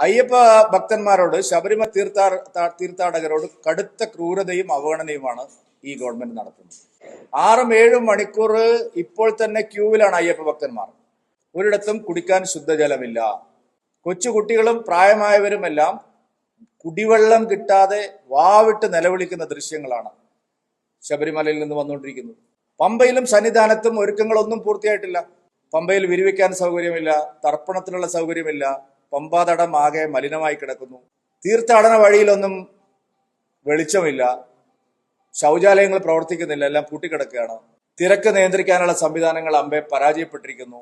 അയ്യപ്പ ഭക്തന്മാരോട്, ശബരിമല തീർത്ഥാടകരോട് കടുത്ത ക്രൂരതയും അവഗണനയുമാണ് ഈ ഗവൺമെന്റ് നടത്തുന്നത്. 6-7 മണിക്കൂർ ഇപ്പോൾ തന്നെ ക്യൂവിലാണ് അയ്യപ്പ ഭക്തന്മാർ. ഒരിടത്തും കുടിക്കാൻ ശുദ്ധജലമില്ല. കൊച്ചുകുട്ടികളും പ്രായമായവരുമെല്ലാം കുടിവെള്ളം കിട്ടാതെ വാവിട്ട് നിലവിളിക്കുന്ന ദൃശ്യങ്ങളാണ് ശബരിമലയിൽ നിന്ന് വന്നുകൊണ്ടിരിക്കുന്നത്. പമ്പയിലും സന്നിധാനത്തും ഒരുക്കങ്ങളൊന്നും പൂർത്തിയായിട്ടില്ല. പമ്പയിൽ വിരിവെക്കാൻ സൗകര്യമില്ല, തർപ്പണത്തിനുള്ള സൗകര്യമില്ല. പമ്പാതടം ആകെ മലിനമായി കിടക്കുന്നു. തീർത്ഥാടന വഴിയിലൊന്നും വെളിച്ചമില്ല. ശൗചാലയങ്ങൾ പ്രവർത്തിക്കുന്നില്ല, എല്ലാം പൂട്ടിക്കിടക്കുകയാണ്. തിരക്ക് നിയന്ത്രിക്കാനുള്ള സംവിധാനങ്ങൾ അമ്പെ പരാജയപ്പെട്ടിരിക്കുന്നു.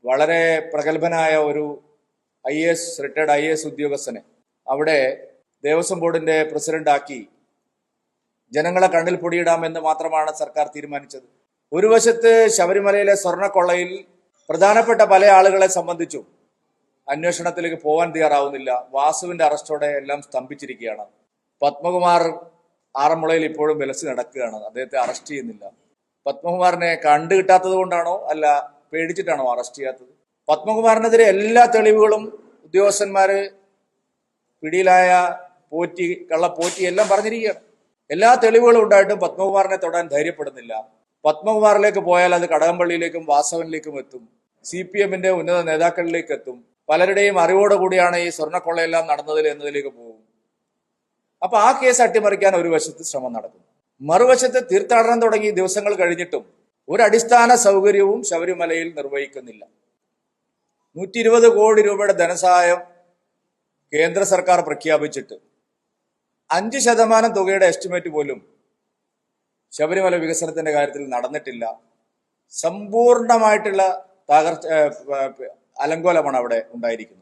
വളരെ പ്രഗത്ഭനായ ഒരു റിട്ടയർഡ് IAS ഉദ്യോഗസ്ഥനെ അവിടെ ദേവസ്വം ബോർഡിന്റെ പ്രസിഡന്റാക്കി ജനങ്ങളെ കണ്ണിൽ പൊടിയിടാമെന്ന് മാത്രമാണ് സർക്കാർ തീരുമാനിച്ചത്. ഒരു വശത്ത് ശബരിമലയിലെ സ്വർണ്ണക്കൊള്ളയിൽ പ്രധാനപ്പെട്ട പല ആളുകളെ സംബന്ധിച്ചും അന്വേഷണത്തിലേക്ക് പോകാൻ തയ്യാറാവുന്നില്ല. വാസുവിന്റെ അറസ്റ്റോടെ എല്ലാം സ്തംഭിച്ചിരിക്കുകയാണ്. പത്മകുമാർ ആറന്മുളയിൽ ഇപ്പോഴും വിലസി നടക്കുകയാണ്. അദ്ദേഹത്തെ അറസ്റ്റ് ചെയ്യുന്നില്ല. പത്മകുമാറിനെ കണ്ടു കിട്ടാത്തത് കൊണ്ടാണോ അല്ല പേടിച്ചിട്ടാണോ അറസ്റ്റ് ചെയ്യാത്തത്? പത്മകുമാറിനെതിരെ എല്ലാ തെളിവുകളും ഉദ്യോഗസ്ഥന്മാര് പിടിയിലായ കള്ളപ്പോറ്റി എല്ലാം പറഞ്ഞിരിക്കുകയാണ്. എല്ലാ തെളിവുകളും ഉണ്ടായിട്ടും പത്മകുമാറിനെ തൊടാൻ ധൈര്യപ്പെടുന്നില്ല. പത്മകുമാറിലേക്ക് പോയാൽ അത് കടകംപള്ളിയിലേക്കും വാസവനിലേക്കും എത്തും, CPM-ന്റെ ഉന്നത നേതാക്കളിലേക്ക് എത്തും. പലരുടെയും അറിവോടുകൂടിയാണ് ഈ സ്വർണ്ണക്കൊള്ളയെല്ലാം നടന്നതിൽ എന്നതിലേക്ക് പോകും. അപ്പൊ ആ കേസ് അട്ടിമറിക്കാൻ ഒരു വശത്ത് ശ്രമം നടക്കുന്നു. മറുവശത്ത് തീർത്ഥാടനം തുടങ്ങി ദിവസങ്ങൾ കഴിഞ്ഞിട്ടും ഒരു അടിസ്ഥാന സൗകര്യവും ശബരിമലയിൽ നിർവഹിക്കുന്നില്ല. 120 കോടി രൂപയുടെ ധനസഹായം കേന്ദ്ര സർക്കാർ പ്രഖ്യാപിച്ചിട്ട് 5% തുകയുടെ എസ്റ്റിമേറ്റ് പോലും ശബരിമല വികസനത്തിന്റെ കാര്യത്തിൽ നടന്നിട്ടില്ല. സമ്പൂർണമായിട്ടുള്ള അലങ്കോലമാണ് അവിടെ ഉണ്ടായിരിക്കുന്നത്.